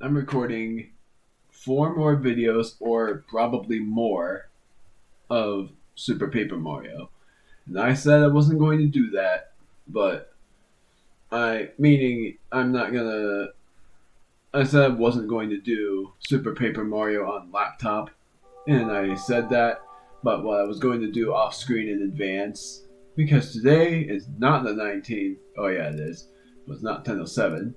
I'm recording 4 more videos, or probably more, of Super Paper Mario. And I said I wasn't going to do that, but I said I wasn't going to do Super Paper Mario on laptop, and I said that, but what I was going to do off screen in advance, because today is not the 19th. Oh yeah, it is. It was not 10:07.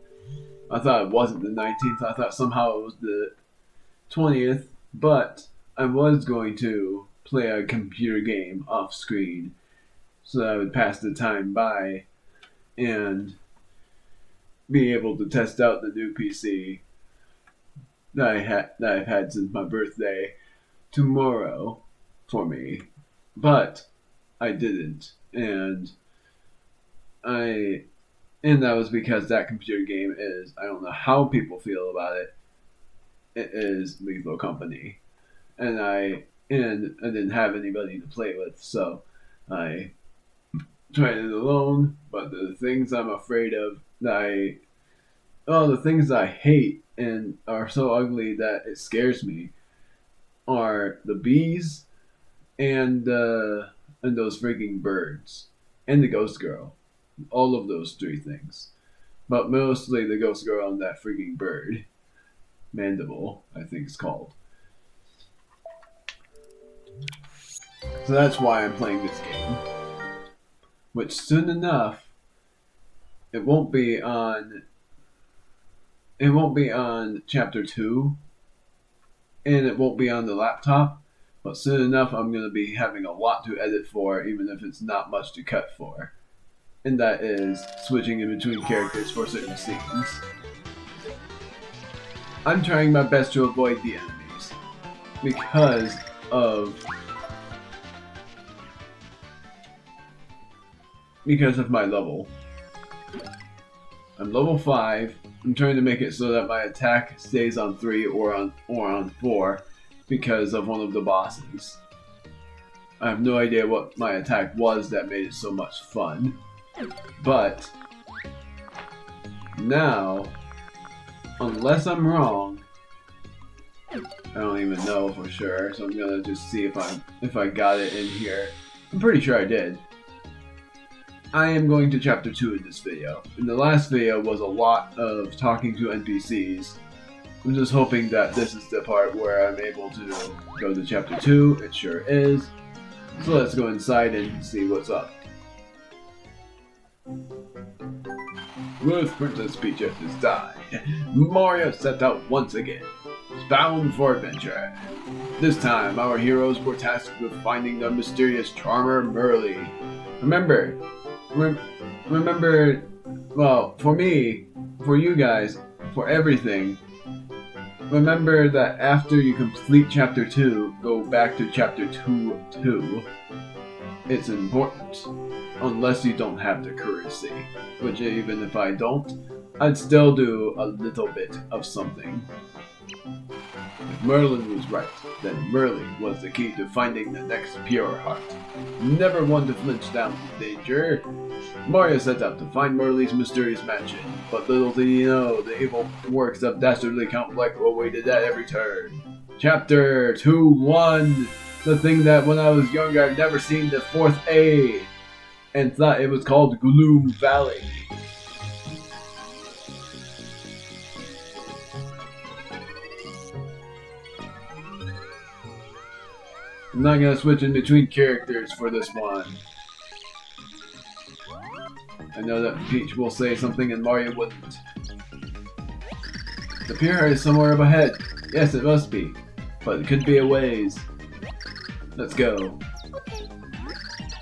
I thought it wasn't the 19th. I thought somehow it was the 20th, but I was going to play a computer game off screen so that I would pass the time by and be able to test out the new PC that I've had since my birthday tomorrow for me. But I didn't, and that was because that computer game is, I don't know how people feel about it. It is Lethal Company, and I didn't have anybody to play with, so I tried it alone. But the things I'm afraid of, the things I hate and are so ugly that it scares me, are the bees and those freaking birds and the ghost girl. All of those 3 things, but mostly the ghost girl and that freaking bird. Mandible, I think it's called. So that's why I'm playing this game. Which soon enough, it won't be on chapter 2, and it won't be on the laptop, but soon enough I'm going to be having a lot to edit for, even if it's not much to cut for. And that is switching in between characters for certain scenes. I'm trying my best to avoid the enemies because of my level. I'm level 5. I'm trying to make it so that my attack stays on 3 or on 4 because of one of the bosses. I have no idea what my attack was that made it so much fun. But now, unless I'm wrong, I don't even know for sure, so I'm gonna just see if I got it in here. I'm pretty sure I did. I am going to chapter 2 in this video. In the last video was a lot of talking to NPCs. I'm just hoping that this is the part where I'm able to go to chapter 2. It sure is. So let's go inside and see what's up. With Princess Peach has died, Mario set out once again, bound for adventure. This time, our heroes were tasked with finding the mysterious charmer Merlee. Remember, well, for me, for you guys, for everything, remember that after you complete Chapter 2, go back to Chapter 2. It's important, unless you don't have the currency, which even if I don't, I'd still do a little bit of something. If Merlin was right, then Merlee was the key to finding the next pure heart. Never one to flinch down from danger, Mario set out to find Merlee's mysterious mansion, but little did he know the evil works of dastardly Count Bleck awaited at every turn. Chapter 2-1, the thing that when I was younger I'd never seen the 4th A, and thought it was called Gloam Valley. I'm not gonna switch in between characters for this one. I know that Peach will say something and Mario wouldn't. The pure heart is somewhere up ahead. Yes, it must be. But it could be a ways. Let's go.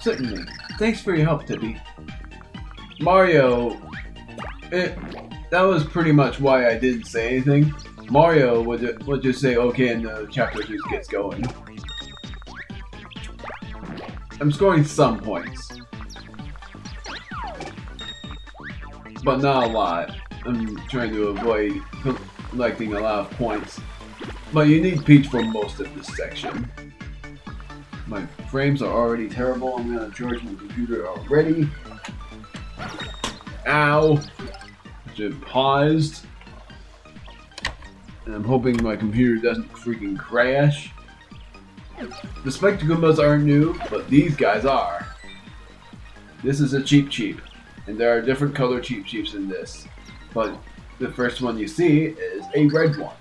Certainly. Thanks for your help, Tippy. Mario... that was pretty much why I didn't say anything. Mario would just say okay and the chapter just gets going. I'm scoring some points. But not a lot. I'm trying to avoid collecting a lot of points. But you need Peach for most of this section. My frames are already terrible. I'm gonna charge my computer already. Ow! Just paused. And I'm hoping my computer doesn't freaking crash. The Spectre Goombas aren't new, but these guys are. This is a Cheep, and there are different color Cheeps in this. But the first one you see is a red one,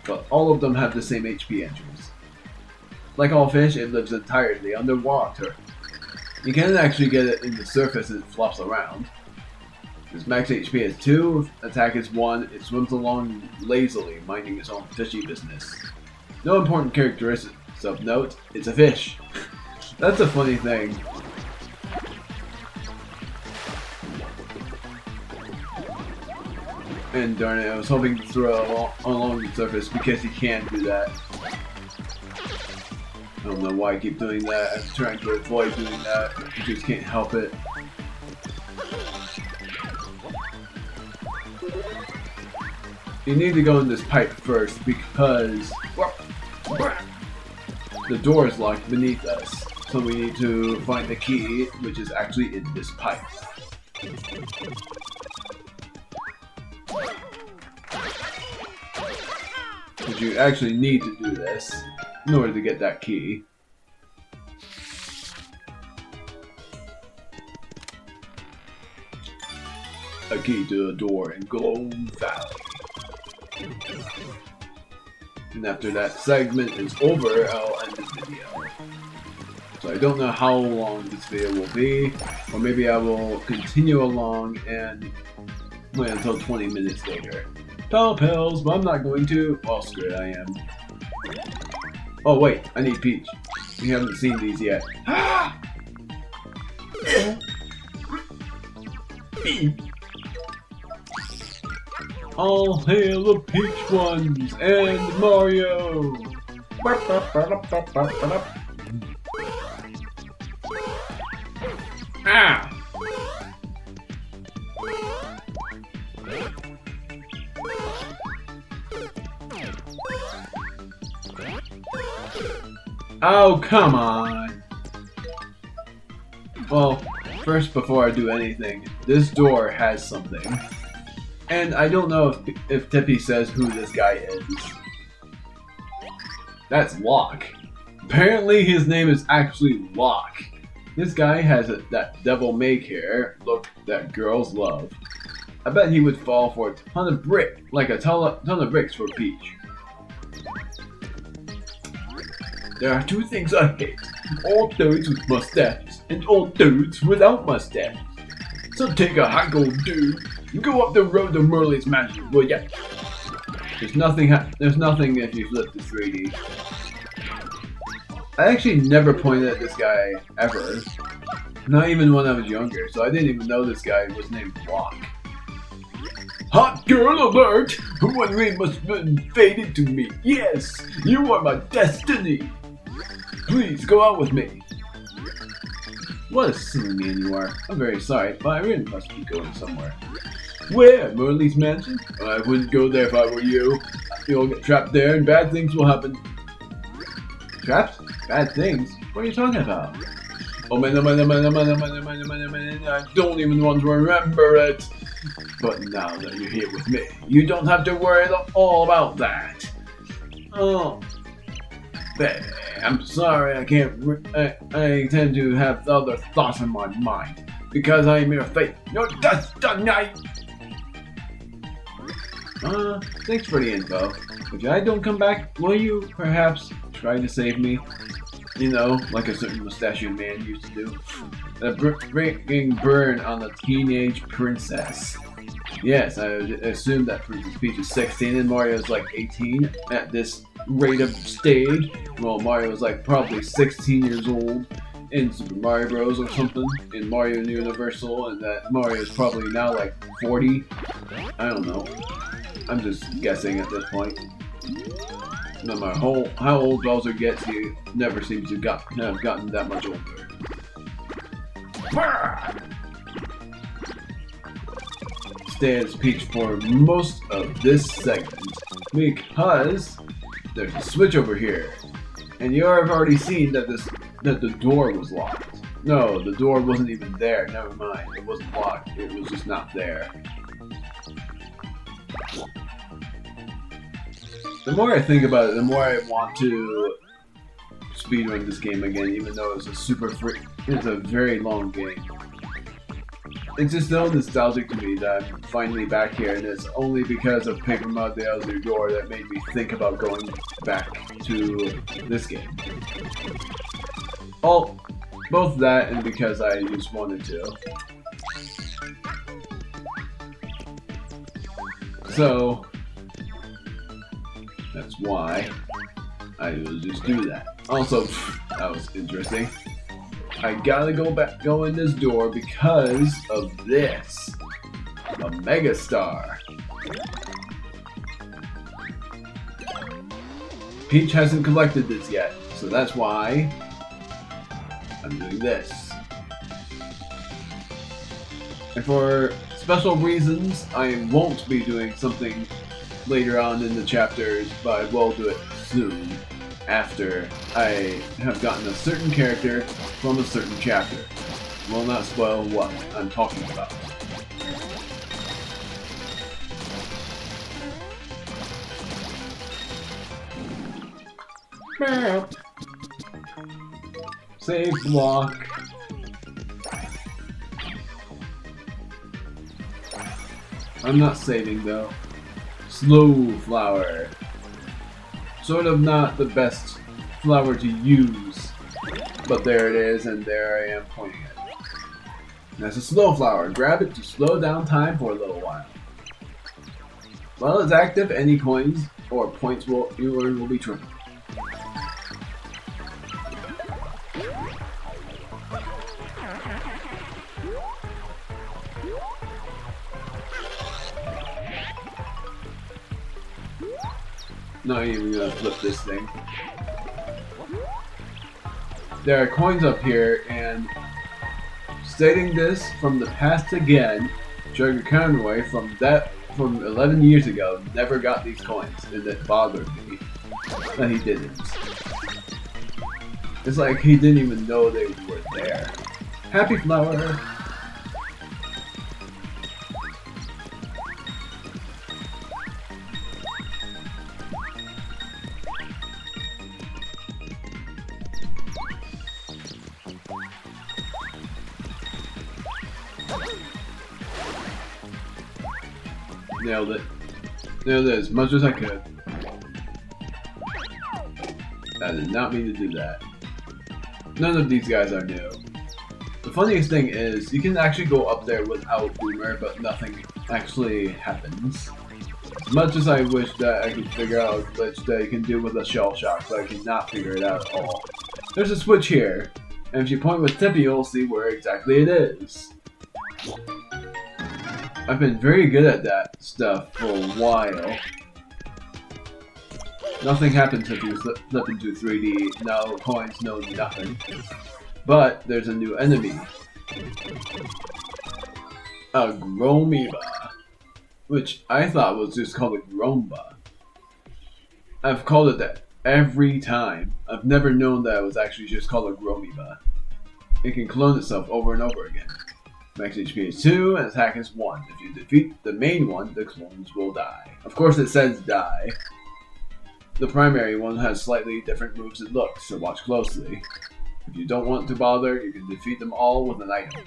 but all of them have the same HP entries. Like all fish, it lives entirely underwater. You can't actually get it in the surface as it flops around. Its max HP is 2, attack is 1, it swims along lazily, minding its own fishy business. No important characteristics of note, it's a fish. That's a funny thing. And darn it, I was hoping to throw along the surface because you can't do that. I don't know why I keep doing that. I'm trying to avoid doing that. I just can't help it. You need to go in this pipe first because the door is locked beneath us. So we need to find the key, which is actually in this pipe. But you actually need to do this in order to get that key. A key to a door in Gloam Valley. And after that segment is over, I'll end this video. So I don't know how long this video will be, or maybe I will continue along and wait until 20 minutes later. Pills, but I'm not going to. Well, screw it, I am. Oh wait, I need Peach. We haven't seen these yet. All hail the Peach ones and Mario! Ah! Oh, come on! Well, first before I do anything, this door has something. And I don't know if Tippy says who this guy is. That's Locke. Apparently his name is actually Locke. This guy has that devil may care look that girls love. I bet he would fall for a ton of ton of bricks for Peach. There are two things I hate. Old dudes with mustaches and old dudes without mustaches. So take a hike, old dude, and go up the road to Merlee's mansion, will ya? There's nothing if you flip to 3D. I actually never pointed at this guy ever. Not even when I was younger, so I didn't even know this guy was named Locke. Hot girl alert! One ring must have been fated to me. Yes, you are my destiny. Please go out with me. What a silly man you are. I'm very sorry, but I really must be going somewhere. Where? Merlee's mansion? I wouldn't go there if I were you. You'll get trapped there and bad things will happen. Trapped? Bad things? What are you talking about? Oh man, I don't even want to remember it. But now that you're here with me, you don't have to worry at all about that. Oh. I'm sorry, I tend to have other thoughts in my mind, because I am your fate, your destiny! Thanks for the info. If I don't come back, will you perhaps try to save me? You know, like a certain mustachioed man used to do. A breaking burn on a teenage princess. Yes, I assume that Princess Peach is 16 and Mario is like 18 at this rate of stage. Well, Mario is like probably 16 years old in Super Mario Bros. Or something in Mario Universal, and that Mario is probably now like 40. I don't know. I'm just guessing at this point. No matter how old Bowser gets, he never seems to have gotten that much older. Stay as Peach for most of this segment because there's a switch over here, and you have already seen that the door was locked. No, the door wasn't even there. Never mind, it wasn't locked. It was just not there. The more I think about it, the more I want to speedrun this game again, even though it's it's a very long game. It's just so nostalgic to me that I'm finally back here, and it's only because of Paper Mario The Elder Door that made me think about going back to this game. Oh, both that and because I just wanted to. So, that's why I will just do that. Also, that was interesting. I gotta go in this door because of this. A Mega Star. Peach hasn't collected this yet, so that's why I'm doing this. And for special reasons, I won't be doing something later on in the chapters, but I will do it soon, after I have gotten a certain character from a certain chapter. Will not spoil what I'm talking about. Save block. I'm not saving though. Slow flower. Sort of not the best flower to use, but there it is, and there I am pointing at it. And that's a slow flower. Grab it to slow down time for a little while. While it's active, any coins or points you earn will be trimmed. Not even gonna flip this thing. There are coins up here, and stating this from the past again, Sugar Conway from 11 years ago never got these coins, and it bothered me that he didn't. It's like he didn't even know they were there. Happy flower! Nailed it. Nailed it as much as I could. I did not mean to do that. None of these guys are new. The funniest thing is, you can actually go up there without Boomer, but nothing actually happens. As much as I wish that I could figure out a glitch that you can do with a shell shock, but I cannot figure it out at all. There's a switch here, and if you point with Tippy, you'll see where exactly it is. I've been very good at that stuff for a while. Nothing happens if you flip into 3D. No coins, no nothing. But there's a new enemy. A Gromiba. Which I thought was just called a Gromba. I've called it that every time. I've never known that it was actually just called a Gromiba. It can clone itself over and over again. Max HP is 2 and attack is 1. If you defeat the main one, the clones will die. Of course it says die. The primary one has slightly different moves and looks, so watch closely. If you don't want to bother, you can defeat them all with an item.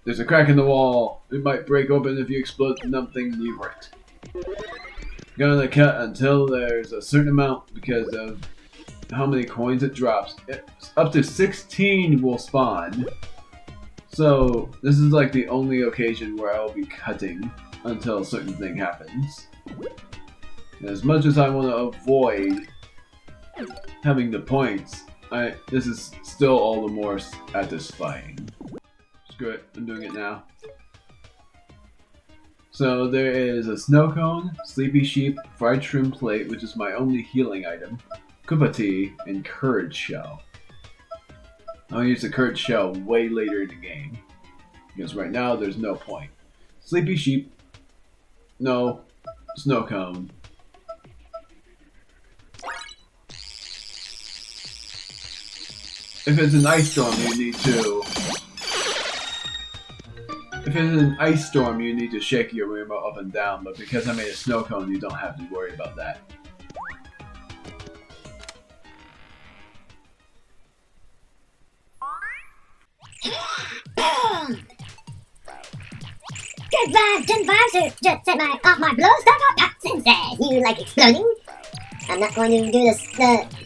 There's a crack in the wall. It might break open if you explode something near it. Gonna cut until there's a certain amount because of how many coins it drops. Up to 16 will spawn. So, this is like the only occasion where I'll be cutting until a certain thing happens. And as much as I want to avoid having the points, this is still all the more satisfying. Screw it, I'm doing it now. So there is a snow cone, sleepy sheep, fried shrimp plate, which is my only healing item, Koopa tea, and courage shell. I'll use the courage shell way later in the game, because right now there's no point. Sleepy sheep, no, snow cone. If it's an ice storm, you need to. If it's an ice storm, you need to shake your remote up and down, but because I made a snow cone, you don't have to worry about that. Good vibes, 10 vibes who just set off my blow stuff up pops and says, you like exploding? I'm not going to do the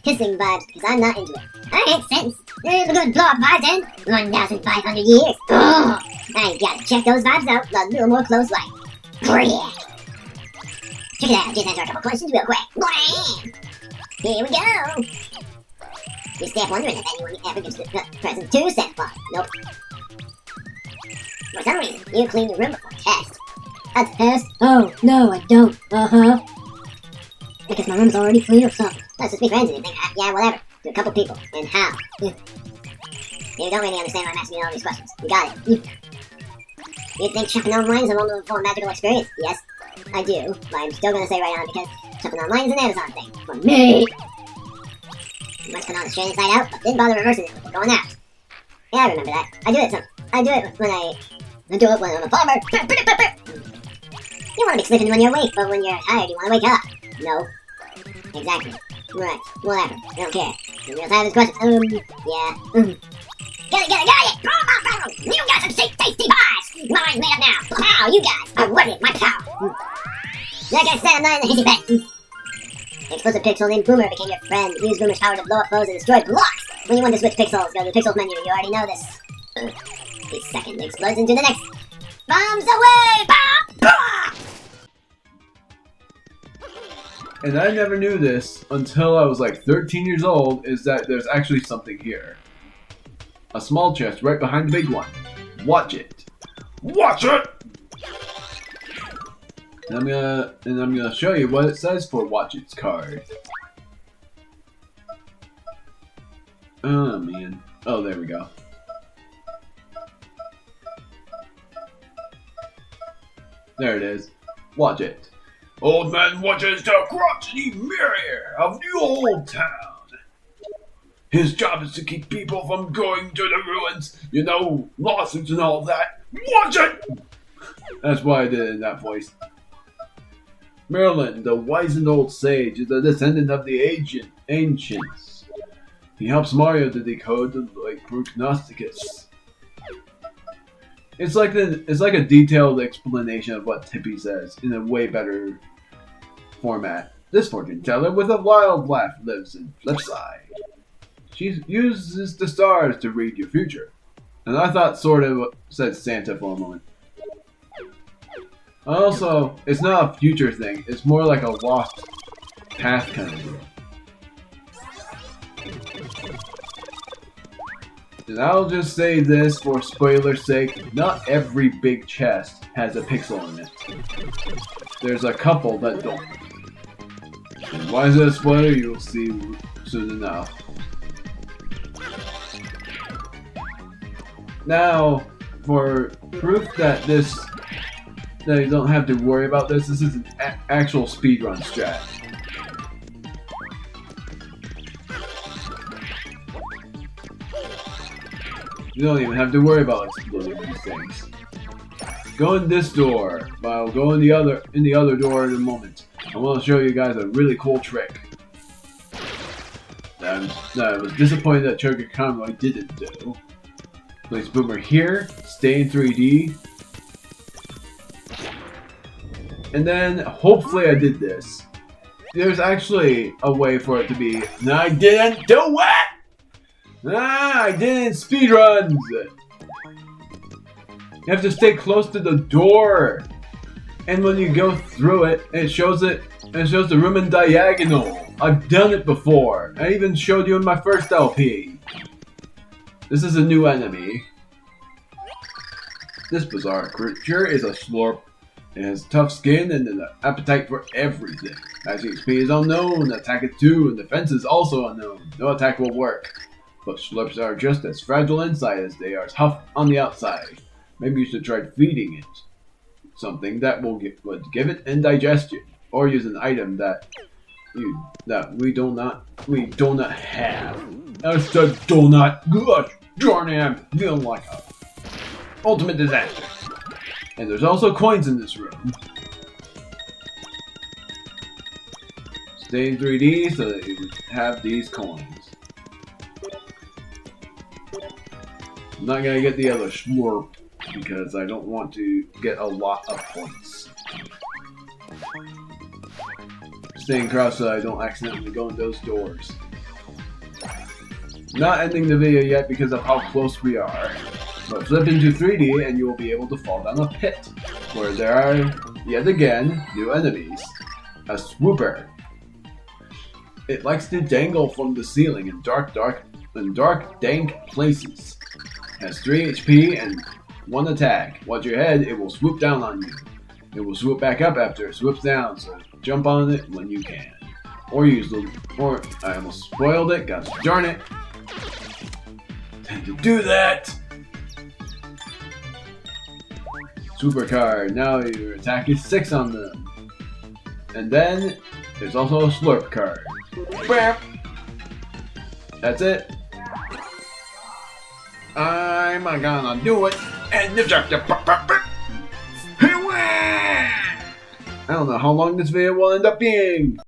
hissing vibes because I'm not into it. That makes sense. There's a good blow up vibes in 1,500 years. Oh, I gotta check those vibes out a little more close like. Oh yeah. Check it out, just answer a couple questions real quick. Blam! Here we go. You step wondering if anyone ever gives the present 2 cent bar. Nope. For some reason, you clean your room before test. A test? Oh, no, I don't. Because my room's already clean or something. Let's just be friends and think, yeah, whatever. To a couple people. And how? You don't really understand why I'm asking you all these questions. You got it. You think jumping online is a wonderful magical experience? Yes, I do. But I'm still gonna say right on because jumping online is an Amazon thing. For me! You must put on the straight inside out, but didn't bother reversing it before going out. Yeah, I remember that. I do it when I'm a farmer. You want to be sleeping when you're awake, but when you're tired, you want to wake up. No. Exactly. Right. Whatever. I don't care. You guys have this question? Yeah. Got it! You got some tasty pies! Mine's made up now! Wow, you guys are worthy of my power! Like I said, I'm not in the hissy pit. Explosive pixel named Boomer became your friend. Use Boomer's power to blow up foes and destroy blocks! When you want to switch pixels, go to the pixels menu. You already know this. The second explodes into the next. Bombs away! Bomb! And I never knew this until I was like 13 years old, is that there's actually something here. A small chest right behind the big one. Watch it. Watch it! And I'm gonna show you what it says for Watch It's card. Oh man. Oh, there we go. There it is. Watch it. Old man watches the crotchety mirror of the old town. His job is to keep people from going to the ruins. You know, lawsuits and all that. Watch it! That's why I did it in that voice. Merlee, the wizened old sage, is a descendant of the ancients. He helps Mario to decode the prognosticus. It's like a detailed explanation of what Tippy says in a way better format. This fortune teller with a wild laugh lives in Flipside. She uses the stars to read your future. And I thought sort of said Santa for a moment. Also, it's not a future thing, it's more like a lost path kind of deal. And I'll just say this for spoiler's sake, not every big chest has a pixel in it. There's a couple that don't. And why is it a spoiler? You'll see soon enough. Now, for proof that you don't have to worry about this is an actual speedrun strat. You don't even have to worry about exploding these things. Go in this door, but I'll go in the other door in a moment. I want to show you guys a really cool trick that I was disappointed that Choker Conroy didn't do. Place Boomer here, stay in 3D, and then hopefully I did this. There's actually a way for it to be. No, I didn't do it! I didn't speedruns! You have to stay close to the door. And when you go through it, it shows the room in diagonal. I've done it before. I even showed you in my first LP. This is a new enemy. This bizarre creature is a slurp. It has tough skin and an appetite for everything. Magic speed is unknown, attack is 2, and defense is also unknown. No attack will work. But slurps are just as fragile inside as they are tough on the outside. Maybe you should try feeding it something that would give it indigestion, or use an item that we do not have. That's the donut. Gosh darn it, I'm feeling like a ultimate disaster. And there's also coins in this room. Stay in 3D so that you would have these coins. I'm not gonna get the other slurp because I don't want to get a lot of points. Staying crouched so I don't accidentally go in those doors. Not ending the video yet because of how close we are. But flip into 3D and you will be able to fall down a pit, where there are, yet again, new enemies. A swooper. It likes to dangle from the ceiling in dark, dank places. Has 3 HP and 1 attack. Watch your head, it will swoop down on you. It will swoop back up after it swoops down, so jump on it when you can. Or use the... Or, I almost spoiled it, gosh darn it. Time to do that! Super card, now your attack is 6 on them. And then, there's also a slurp card. Bam! That's it. I'm gonna do it, and I don't know how long this video will end up being.